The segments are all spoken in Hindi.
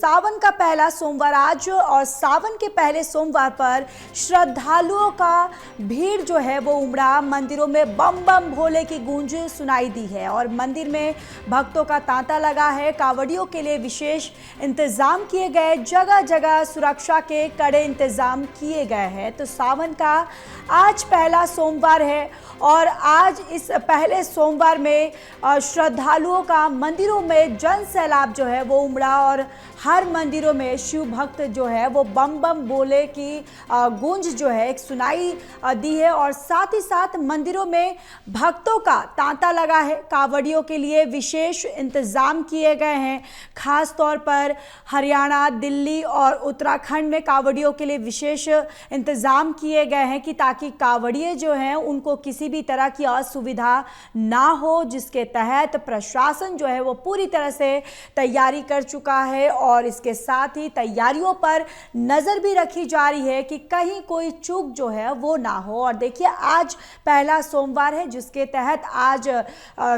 सावन का पहला सोमवार आज और सावन के पहले सोमवार पर श्रद्धालुओं का भीड़ जो है वो उमड़ा। मंदिरों में बम बम भोले की गूंज सुनाई दी है और मंदिर में भक्तों का तांता लगा है। कांवड़ियों के लिए विशेष इंतजाम किए गए, जगह जगह सुरक्षा के कड़े इंतजाम किए गए हैं। तो सावन का आज पहला सोमवार है और आज इस पहले सोमवार में श्रद्धालुओं का मंदिरों में जन सैलाब जो है वो उमड़ा और हर मंदिरों में शिव भक्त जो है वो बम बम बोले की गूंज जो है एक सुनाई दी है और साथ ही साथ मंदिरों में भक्तों का तांता लगा है। कांवड़ियों के लिए विशेष इंतजाम किए गए हैं। खास तौर पर हरियाणा, दिल्ली और उत्तराखंड में कांवड़ियों के लिए विशेष इंतजाम किए गए हैं कि ताकि कांवड़िए जो हैं उनको किसी भी तरह की असुविधा ना हो, जिसके तहत प्रशासन जो है वो पूरी तरह से तैयारी कर चुका है और इसके साथ ही तैयारियों पर नज़र भी रखी जा रही है कि कहीं कोई चूक जो है वो ना हो। और देखिए आज पहला सोमवार है जिसके तहत आज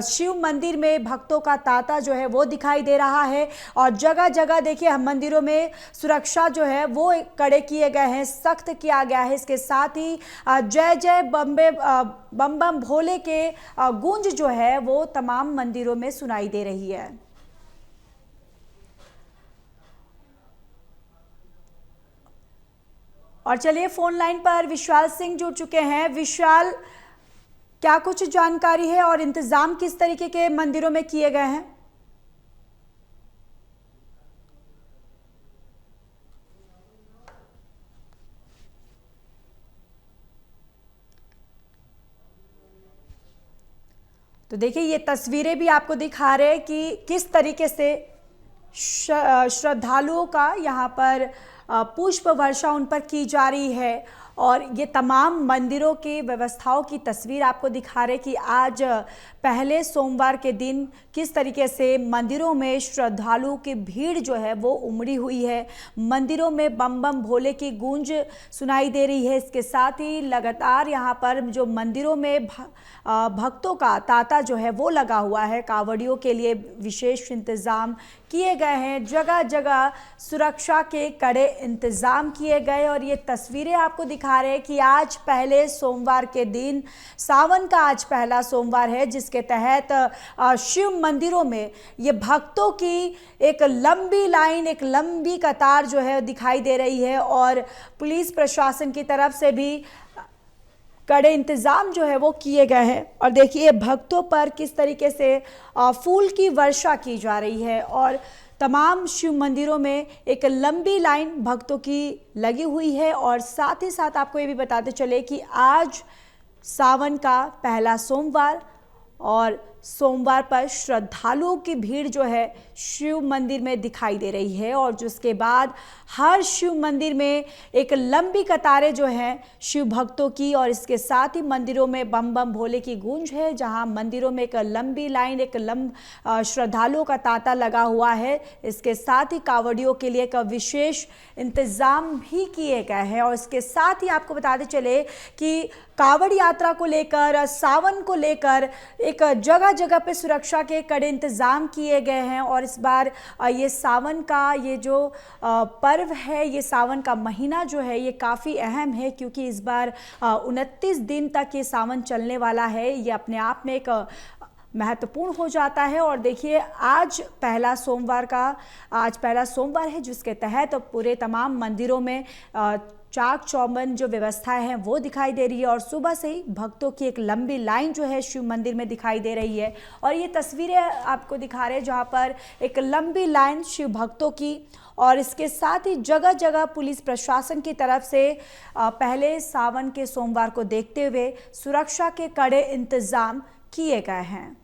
शिव मंदिर में भक्तों का तांता जो है वो दिखाई दे रहा है और जगह जगह देखिए मंदिरों में सुरक्षा जो है वो कड़े किए गए हैं, सख्त किया गया है। इसके साथ ही जय जय बम्बे बम बम भोले के गूंज जो है वो तमाम मंदिरों में सुनाई दे रही है। और चलिए फोन लाइन पर विशाल सिंह जुड़ चुके हैं। विशाल, क्या कुछ जानकारी है और इंतजाम किस तरीके के मंदिरों में किए गए हैं? तो देखिए ये तस्वीरें भी आपको दिखा रहे हैं कि किस तरीके से श्रद्धालुओं का यहाँ पर पुष्प वर्षा उन पर की जा रही है और ये तमाम मंदिरों की व्यवस्थाओं की तस्वीर आपको दिखा रहे कि आज पहले सोमवार के दिन किस तरीके से मंदिरों में श्रद्धालुओं की भीड़ जो है वो उमड़ी हुई है। मंदिरों में बम बम भोले की गूंज सुनाई दे रही है। इसके साथ ही लगातार यहाँ पर जो मंदिरों में भक्तों का तांता जो है वो लगा हुआ है। कांवड़ियों के लिए विशेष इंतज़ाम किए गए हैं, जगह जगह सुरक्षा के कड़े इंतज़ाम किए गए और ये तस्वीरें आपको दिखा रहे हैं कि आज पहले सोमवार के दिन, सावन का आज पहला सोमवार है जिसके तहत शिव मंदिरों में ये भक्तों की एक लंबी लाइन, एक लंबी कतार जो है दिखाई दे रही है और पुलिस प्रशासन की तरफ से भी कड़े इंतज़ाम जो है वो किए गए हैं। और देखिए भक्तों पर किस तरीके से फूल की वर्षा की जा रही है और तमाम शिव मंदिरों में एक लंबी लाइन भक्तों की लगी हुई है। और साथ ही साथ आपको ये भी बताते चले कि आज सावन का पहला सोमवार और सोमवार पर श्रद्धालुओं की भीड़ जो है शिव मंदिर में दिखाई दे रही है और जिसके बाद हर शिव मंदिर में एक लंबी कतारें जो हैं शिव भक्तों की और इसके साथ ही मंदिरों में बम बम भोले की गूंज है, जहां मंदिरों में एक लंबी लाइन, एक श्रद्धालुओं का तांता लगा हुआ है। इसके साथ ही कांवड़ियों के लिए एक विशेष इंतज़ाम भी किए गए हैं और इसके साथ ही आपको बताते चले कि कांवड़ यात्रा को लेकर, सावन को लेकर एक जगह जगह पे सुरक्षा के कड़े इंतजाम किए गए हैं। और इस बार ये सावन का ये जो पर्व है, ये सावन का महीना जो है ये काफ़ी अहम है क्योंकि इस बार 29 दिन तक ये सावन चलने वाला है। ये अपने आप में एक महत्वपूर्ण हो जाता है। और देखिए आज पहला सोमवार है जिसके तहत पूरे तमाम मंदिरों में चाक चौबंद जो व्यवस्थाएं हैं वो दिखाई दे रही है और सुबह से ही भक्तों की एक लंबी लाइन जो है शिव मंदिर में दिखाई दे रही है। और ये तस्वीरें आपको दिखा रहे हैं जहाँ पर एक लंबी लाइन शिव भक्तों की और इसके साथ ही जगह जगह पुलिस प्रशासन की तरफ से पहले सावन के सोमवार को देखते हुए सुरक्षा के कड़े इंतजाम किए गए हैं।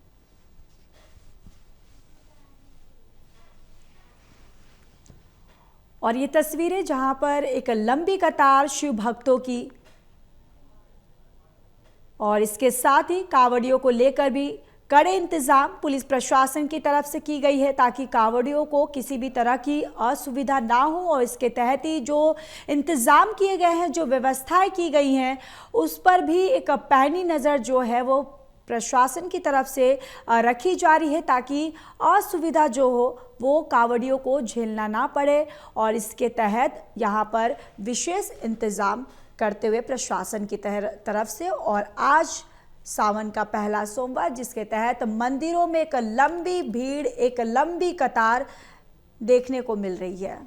और ये तस्वीरें जहां पर एक लंबी कतार शिव भक्तों की और इसके साथ ही कांवड़ियों को लेकर भी कड़े इंतजाम पुलिस प्रशासन की तरफ से की गई है ताकि कांवड़ियों को किसी भी तरह की असुविधा ना हो। और इसके तहत ही जो इंतजाम किए गए हैं, जो व्यवस्थाएं की गई हैं, उस पर भी एक पैनी नज़र जो है वो प्रशासन की तरफ से रखी जा रही है ताकि असुविधा जो हो वो कांवड़ियों को झेलना ना पड़े, और इसके तहत यहाँ पर विशेष इंतज़ाम करते हुए प्रशासन की तरफ से। और आज सावन का पहला सोमवार, जिसके तहत मंदिरों में एक लंबी भीड़, एक लंबी कतार देखने को मिल रही है।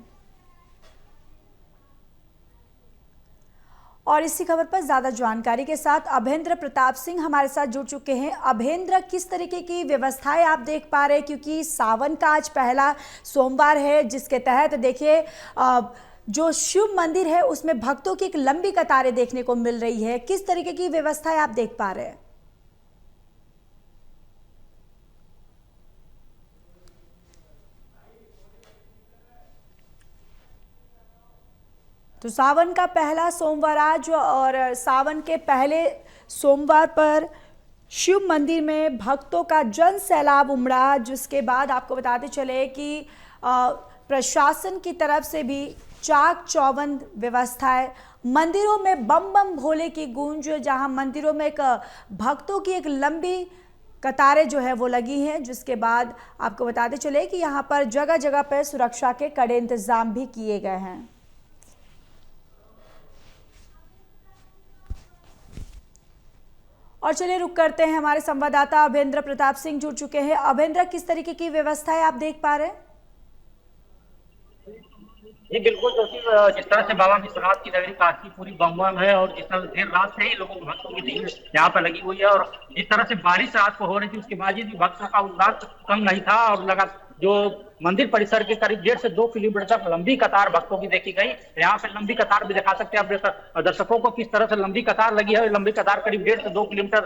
और इसी खबर पर ज्यादा जानकारी के साथ अभेंद्र प्रताप सिंह हमारे साथ जुड़ चुके हैं। अभेंद्र, किस तरीके की व्यवस्थाएं आप देख पा रहे हैं, क्योंकि सावन का आज पहला सोमवार है, जिसके तहत देखिए जो शिव मंदिर है उसमें भक्तों की एक लंबी कतारें देखने को मिल रही है। किस तरीके की व्यवस्थाएं आप देख पा रहे हैं? तो सावन का पहला सोमवार आज, और सावन के पहले सोमवार पर शिव मंदिर में भक्तों का जन सैलाब उमड़ा, जिसके बाद आपको बताते चले कि प्रशासन की तरफ से भी चाक चौबंद व्यवस्थाएं, मंदिरों में बम बम भोले की गूंज, जहां मंदिरों में एक भक्तों की एक लंबी कतारें जो है वो लगी हैं, जिसके बाद आपको बताते चले कि यहाँ पर जगह जगह पर सुरक्षा के कड़े इंतजाम भी किए गए हैं। और चलिए रुक करते हैं, हमारे संवाददाता अभेंद्र प्रताप सिंह जुड़ चुके हैं। अभेंद्र, किस तरीके की व्यवस्थाएं आप देख पा रहे हैं? जी बिल्कुल, जो जिस तरह से बाबा विश्वनाथ की नगरी काशी पूरी बम है, और जिस तरह देर रात से ही लोगों भक्तों की भीड़ यहाँ पर लगी हुई है, और जिस तरह से बारिश रात को हो रही थी उसके बावजूद भी भक्तों का उल्लास कम नहीं था, और लगा जो मंदिर परिसर के करीब 1.5 से 2 किलोमीटर तक लंबी कतार भक्तों की देखी गई। यहाँ पे लंबी कतार भी दिखा सकते हैं आप दर्शकों को किस तरह से लंबी कतार लगी है। लंबी कतार करीब 1.5 से 2 किलोमीटर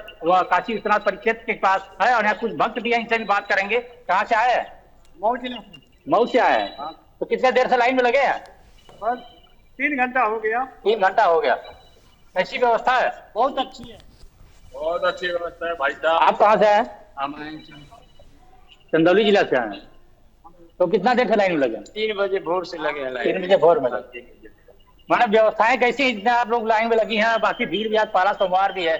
काशी विश्वनाथ परिक्षेत्र के पास है, और यहाँ कुछ भक्त भी हैं, इनसे भी बात करेंगे। कहाँ से आए हैं? मऊ से आए हैं। तो कितने देर से लाइन में लगे हैं? बस 3 घंटा हो गया। 3 घंटा हो गया। कैसी व्यवस्था है? बहुत अच्छी है, बहुत अच्छी व्यवस्था है भाई साहब। आप कहाँ से हैं? हम चंदौली जिला से आए हैं। तो कितना देर से लाइन में लगे? 3 बजे भोर से लगे हैं लाइन। 3 बजे भोर में लगे। मैडम, व्यवस्थाएं कैसी, इतने आप लोग लाइन में लगी हैं, बाकी भीड़ भी आज पहला सोमवार भी है।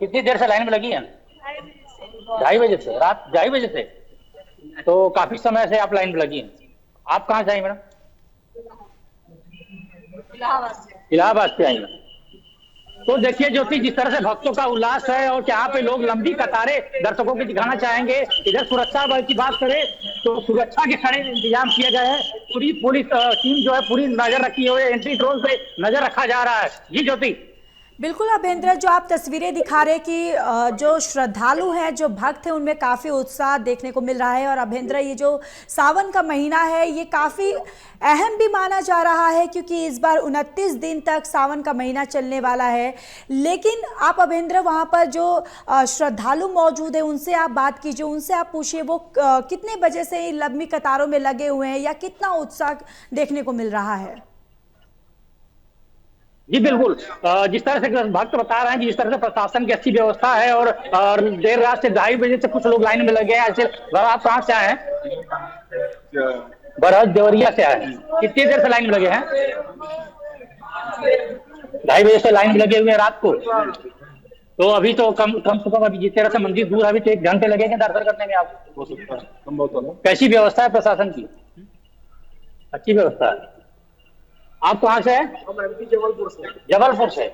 कितनी देर से लाइन में लगी है? 2:30 बजे से, रात 2:30 बजे से। तो काफी समय से आप लाइन में लगी हैं। आप कहाँ से आई मैडम? इलाहाबाद से आई मैडम। तो देखिए ज्योति, जिस तरह से भक्तों का उल्लास है, और यहाँ पे लोग लंबी कतारें दर्शकों की दिखाना चाहेंगे। इधर सुरक्षा बल की बात करें तो सुरक्षा के कड़े इंतजाम किए गए हैं। पूरी पुलिस टीम जो है पूरी नजर रखी हुई है, एंट्री ड्रोन पे नजर रखा जा रहा है। जी ज्योति। बिल्कुल अभेंद्र, जो आप तस्वीरें दिखा रहे कि जो श्रद्धालु हैं, जो भक्त हैं, उनमें काफ़ी उत्साह देखने को मिल रहा है। और अभेंद्र, ये जो सावन का महीना है ये काफ़ी अहम भी माना जा रहा है, क्योंकि इस बार 29 दिन तक सावन का महीना चलने वाला है। लेकिन आप अभेंद्र वहाँ पर जो श्रद्धालु मौजूद है उनसे आप बात कीजिए, उनसे आप पूछिए वो कितने बजे से लंबी कतारों में लगे हुए हैं, या कितना उत्साह देखने को मिल रहा है? जी बिल्कुल, जिस तरह से भक्त बता रहे हैं कि जिस तरह से प्रशासन की अच्छी व्यवस्था है, और देर रात से 2:30 बजे से कुछ लोग लाइन में लगे हैं। ऐसे आप कहाँ से आए हैं? बरहज देवरिया से आए हैं। कितनी देर से लाइन में लगे हैं? 2:30 बजे से लाइन में लगे हुए हैं रात को। तो अभी तो कम से कम अभी जिस तरह से मंदिर दूर, अभी तो 1 घंटे लगेंगे दर्शन करने में आपको। कैसी व्यवस्था है प्रशासन की? अच्छी व्यवस्था है। आप कहाँ से हैं? जबलपुर से। जबलपुर से।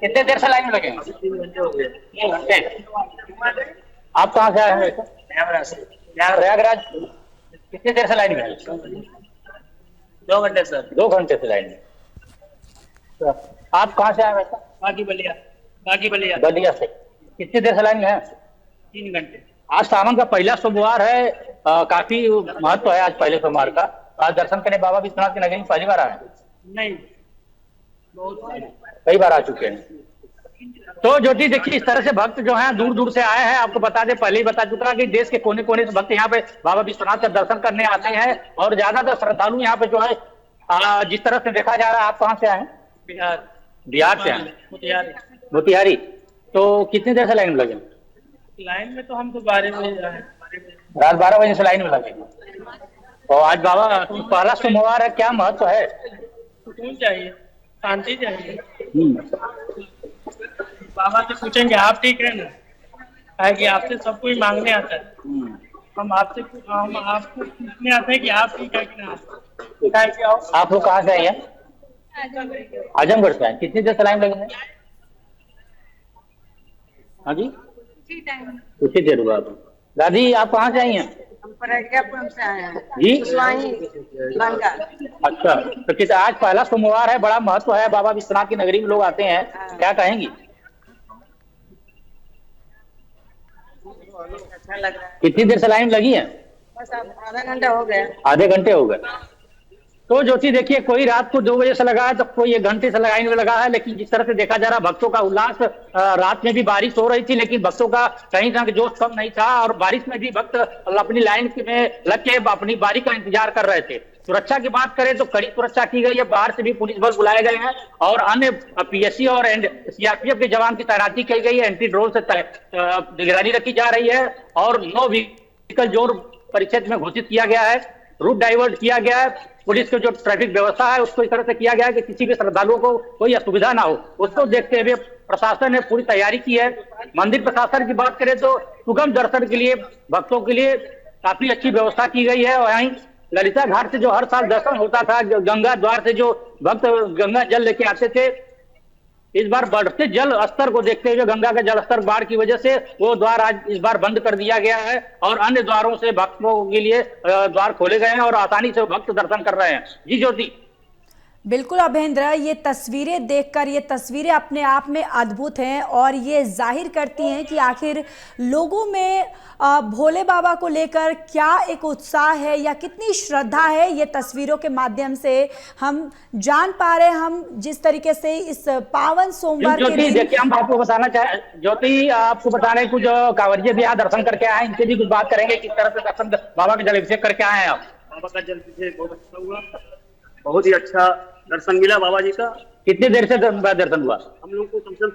कितने देर से लाइन में लगे? 3 घंटे हो गए। 3 घंटे। आप कहाँ से आए हैं? प्रयागराज। कितने देर से लाइन में? 2 घंटे सर। 2 घंटे से लाइन में। तो आप कहाँ से आए वैसे? बाकी बलिया बलिया से। कितनी देर से लाइन में है? 3 घंटे। आज सावन का पहला सोमवार है, काफी महत्व है आज पहले सोमवार का। आज दर्शन करने बाबा विश्वनाथ की नगरी पहली बार आए? नहीं, बहुत कई बार आ चुके हैं। तो ज्योति देखिए, इस तरह से भक्त जो हैं दूर दूर से आए हैं। आपको बता दें, पहले ही बता चुका कि देश के कोने कोने से भक्त यहाँ पे बाबा विश्वनाथ का दर्शन करने आते हैं, और ज्यादातर श्रद्धालु यहाँ पे जो है जिस तरह से देखा जा रहा है। आप कहाँ से आए हैं? बिहार से आए। मोतिहारी। तो कितनी देर से लाइन में लगे? लाइन में तो हम तो 12 बजे रात 12 बजे से लाइन में लगे। और आज बाबा पहला सोमवार है, क्या महत्व है? सुकून चाहिए। शांति चाहिए। बाबा से पूछेंगे आप ठीक है ना, है कि आपसे सब कोई मांगने आता है। हम आपको पूछने आते हैं कि आप ठीक है कि ना। आप लोग कहाँ से आए हैं? आजमगढ़ से आए। कितनी देर से लाइन लगे हैं? हाँ जी, उसी देर हुआ। दादी आप कहाँ से आई हैं? हम प्रज्ञापुर से आए हैं जी लंका। अच्छा, तो किस आज पहला सोमवार है, बड़ा महत्व है, बाबा विश्वनाथ की नगरी में लोग आते हैं, क्या कहेंगी? अच्छा लग रहा है। कितनी देर से लाइन लगी है? बस अब आधा घंटा हो गया। आधे घंटे हो गए। तो ज्योति देखिए, कोई रात को 2 बजे से लगा है तो कोई 1 घंटे से लाइन में लगा है, लेकिन जिस तरह से देखा जा रहा भक्तों का उल्लास, रात में भी बारिश हो रही थी लेकिन भक्तों का कहीं ना जोश कम नहीं था और बारिश में भी भक्त अपनी लाइन में लग के अपनी बारी का इंतजार कर रहे थे। सुरक्षा की बात करें तो कड़ी सुरक्षा की गई है, बाहर से भी पुलिस बल बुलाए गए हैं और अन्य पीएससी और सीआरपीएफ के जवान की तैनाती की गई है। एंटी ड्रोन से निगरानी रखी जा रही है और नो व्हीकल जोन परिक्षेत्र में घोषित किया गया है। रूट डाइवर्ट किया गया है। पुलिस की जो ट्रैफिक व्यवस्था है उसको इस तरह से किया गया है कि किसी भी श्रद्धालुओं को कोई असुविधा ना हो, उसको देखते हुए प्रशासन ने पूरी तैयारी की है। मंदिर प्रशासन की बात करें तो सुगम दर्शन के लिए भक्तों के लिए काफी अच्छी व्यवस्था की गई है। वहीं ललिता घाट से जो हर साल दर्शन होता था, गंगा द्वार से जो भक्त गंगा जल लेके आते थे, इस बार बढ़ते जल स्तर को देखते हुए गंगा का जल स्तर बाढ़ की वजह से वो द्वार आज इस बार बंद कर दिया गया है और अन्य द्वारों से भक्तों के लिए द्वार खोले गए हैं और आसानी से भक्त दर्शन कर रहे हैं। जी ज्योति। बिल्कुल अभेंद्र, ये तस्वीरें देखकर, ये तस्वीरें अपने आप में अद्भुत हैं और ये जाहिर करती हैं कि आखिर लोगों में भोले बाबा को लेकर क्या एक उत्साह है या कितनी श्रद्धा है। ये तस्वीरों के माध्यम से हम जान पा रहे हैं। हम जिस तरीके से इस पावन सोमवार के दिन, देखिए हम आपको बताना चाहे ज्योति, आपको बता रहे कुछ कांवरिये भी यहाँ दर्शन करके आए, इनसे भी कुछ बात करेंगे किस तरह से दर्शन बाबा के जल अभिषेक करके आए हैं आप। बाबा का जल अभिषेक बहुत अच्छा हुआ, बहुत ही अच्छा दर्शन मिला बाबा जी का। कितनी देर से दर्शन हुआ? हम लोग को कम से कम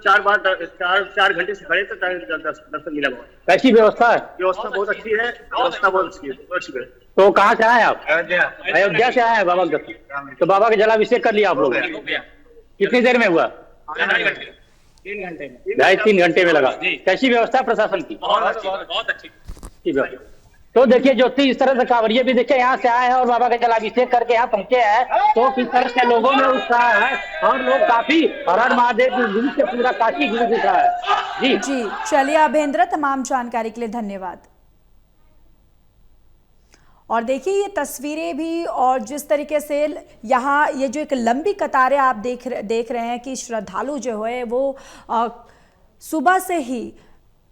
4 घंटे से खड़े थे, दर्शन मिला बाबा। कैसी व्यवस्था है? व्यवस्था बहुत अच्छी है, व्यवस्था बहुत अच्छी है। तो कहाँ से आए आप? अयोध्या से आए हैं बाबा के दर्शन। तो बाबा के जलाभिषेक कर लिया आप लोग? कितनी देर में हुआ? 2.5-3 घंटे में लगा। कैसी व्यवस्था है प्रशासन की? बहुत अच्छी व्यवस्था। तो देखिए ज्योति, इस तरह से कांवरिये भी देखिए यहाँ से आए हैं और बाबा का जलाभिषेक करके यहाँ पहुंचे हैं, तो किस तरह से लोगों में उत्साह है और लोग काफी हर हर महादेव की गूंज से पूरा काशी गूंज उठा है। जी चलिए अभेंद्र, तमाम जानकारी के लिए धन्यवाद। और देखिए ये तस्वीरें भी, और जिस तरीके से यहाँ ये जो एक लंबी कतारें आप देख रहे हैं कि श्रद्धालु जो है वो सुबह से ही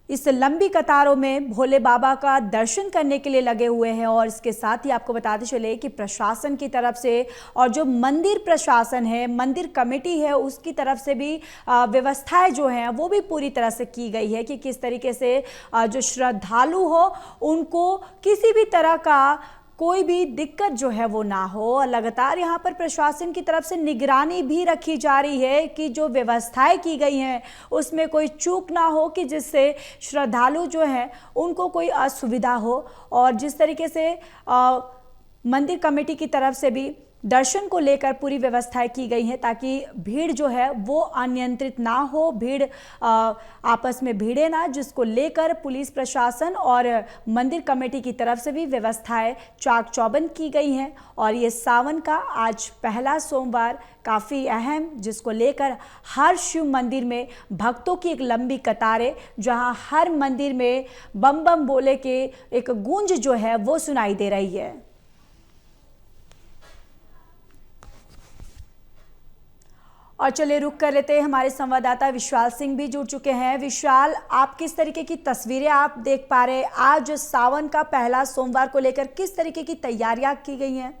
इस लंबी कतारों में भोले बाबा का दर्शन करने के लिए लगे हुए हैं। और इसके साथ ही आपको बताते चले कि प्रशासन की तरफ से और जो मंदिर प्रशासन है, मंदिर कमेटी है, उसकी तरफ से भी व्यवस्थाएं जो हैं वो भी पूरी तरह से की गई है कि किस तरीके से जो श्रद्धालु हो उनको किसी भी तरह का कोई भी दिक्कत जो है वो ना हो। लगातार यहाँ पर प्रशासन की तरफ से निगरानी भी रखी जा रही है कि जो व्यवस्थाएं की गई हैं उसमें कोई चूक ना हो, कि जिससे श्रद्धालु जो हैं उनको कोई असुविधा हो। और जिस तरीके से मंदिर कमेटी की तरफ से भी दर्शन को लेकर पूरी व्यवस्थाएं की गई हैं ताकि भीड़ जो है वो अनियंत्रित ना हो, भीड़ आपस में भिड़े ना, जिसको लेकर पुलिस प्रशासन और मंदिर कमेटी की तरफ से भी व्यवस्थाएं चाक चौबंद की गई हैं। और ये सावन का आज पहला सोमवार काफ़ी अहम, जिसको लेकर हर शिव मंदिर में भक्तों की एक लंबी कतारें, जहां हर मंदिर में बम बम बोले के एक गूंज जो है वो सुनाई दे रही है। और चलिए रुक कर लेते हैं, हमारे संवाददाता विशाल सिंह भी जुड़ चुके हैं। विशाल, आप किस तरीके की तस्वीरें आप देख पा रहे हैं आज सावन का पहला सोमवार को लेकर, किस तरीके की तैयारियां की गई हैं?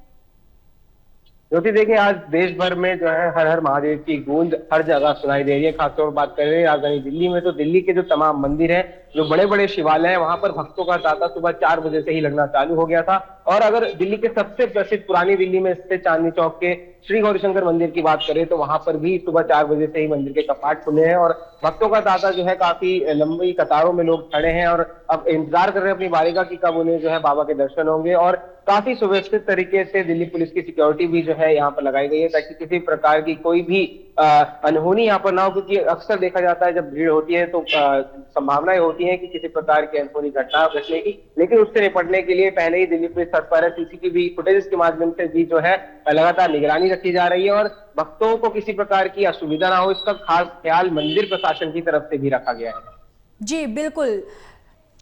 ज्योति देखिए, आज देश भर में जो है हर हर महादेव की गूंज हर जगह सुनाई दे रही है। खासतौर पर बात कर रहे हैं राजधानी दिल्ली में, तो दिल्ली के जो तमाम मंदिर हैं, जो बड़े बड़े शिवालय हैं, वहां पर भक्तों का तांता सुबह 4 बजे से ही लगना चालू हो गया था। और अगर दिल्ली के सबसे प्रसिद्ध पुरानी दिल्ली में स्थित चांदनी चौक के श्री गौरीशंकर मंदिर की बात करें तो वहां पर भी सुबह 4 बजे से ही मंदिर के कपाट खुले हैं और भक्तों का तांता जो है काफी लंबी कतारों में लोग खड़े हैं और अब इंतजार कर रहे हैं अपनी बारी का कि कब उन्हें जो है बाबा के दर्शन होंगे। और काफी सुव्यवस्थित तरीके से दिल्ली पुलिस की सिक्योरिटी भी जो है यहाँ पर लगाई गई है ताकि किसी प्रकार की कोई भी अनहोनी यहाँ पर ना हो, क्योंकि अक्सर देखा जाता है जब भीड़ होती है तो संभावनाएं होती है कि किसी प्रकार की अनहोनी घटना घटने की, लेकिन उससे निपटने के लिए पहले ही दिल्ली पुलिस तत्पर है। सीसीटीवी फुटेज के माध्यम से भी जो है लगातार निगरानी रखी जा रही है और भक्तों को किसी प्रकार की असुविधा ना हो इसका खास ख्याल मंदिर प्रशासन की तरफ से भी रखा गया है। जी बिल्कुल,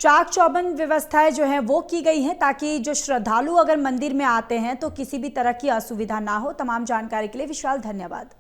चाक चौबंद व्यवस्थाएं जो हैं वो की गई हैं ताकि जो श्रद्धालु अगर मंदिर में आते हैं तो किसी भी तरह की असुविधा ना हो। तमाम जानकारी के लिए विशाल धन्यवाद।